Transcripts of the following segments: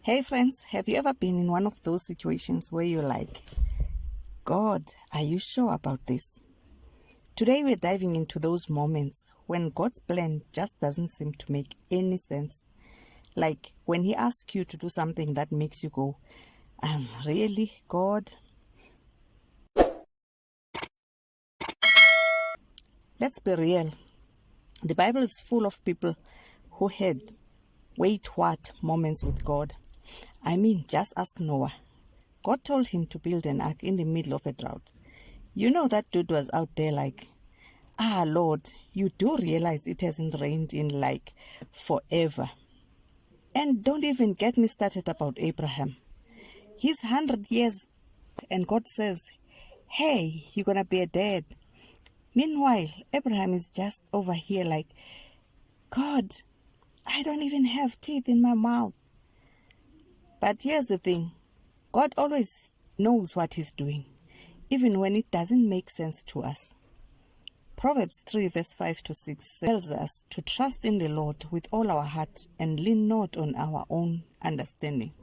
Hey friends, have you ever been in one of those situations where you're like, God, are you sure about this? Today we're diving into those moments when God's plan just doesn't seem to make any sense. Like when He asks you to do something that makes you go, really, God? Let's be real. The Bible is full of people who had wait what moments with God. I mean, just ask Noah. God told him to build an ark in the middle of a drought. You know that dude was out there like, Lord, you do realize it hasn't rained in like forever. And don't even get me started about Abraham. He's 100 years and God says, hey, you're going to be dead. Meanwhile, Abraham is just over here like, God, I don't even have teeth in my mouth. But here's the thing. God always knows what He's doing, even when it doesn't make sense to us. Proverbs 3 verse 5 to 6 tells us to trust in the Lord with all our heart and lean not on our own understanding.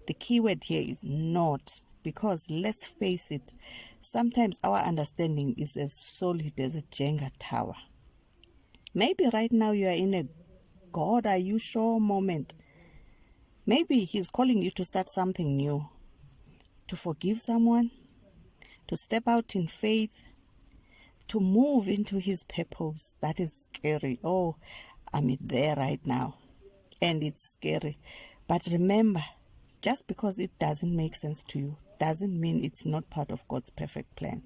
The key word here is not, because let's face it, sometimes our understanding is as solid as a Jenga tower. Maybe right now you are in a God, are you sure moment. Maybe He's calling you to start something new, to forgive someone, to step out in faith, to move into His purpose. That is scary. Oh, I'm there right now. And it's scary. But remember, just because it doesn't make sense to you, doesn't mean it's not part of God's perfect plan.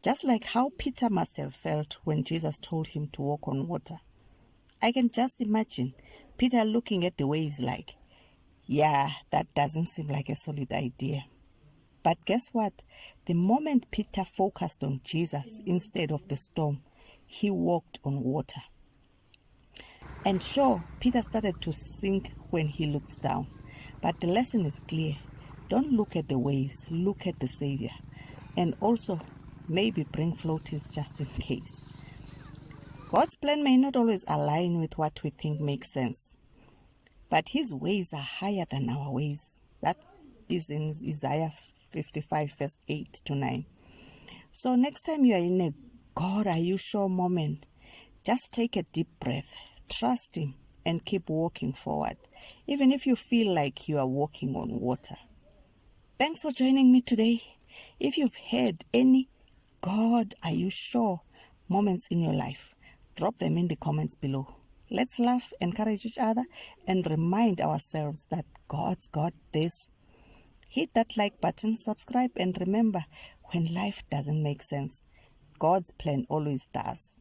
Just like how Peter must have felt when Jesus told him to walk on water. I can just imagine Peter looking at the waves like, yeah, that doesn't seem like a solid idea. But guess what? The moment Peter focused on Jesus instead of the storm, he walked on water. And sure, Peter started to sink when he looked down. But the lesson is clear. Don't look at the waves, look at the Savior. And also, maybe bring floaties just in case. God's plan may not always align with what we think makes sense. But His ways are higher than our ways. That is in Isaiah 55 verse 8 to 9. So next time you are in a God, are you sure moment, just take a deep breath, trust Him, and keep walking forward, even if you feel like you are walking on water. Thanks for joining me today. If you've had any God, are you sure moments in your life, drop them in the comments below. Let's laugh, encourage each other, and remind ourselves that God's got this. Hit that like button, subscribe, and remember, when life doesn't make sense, God's plan always does.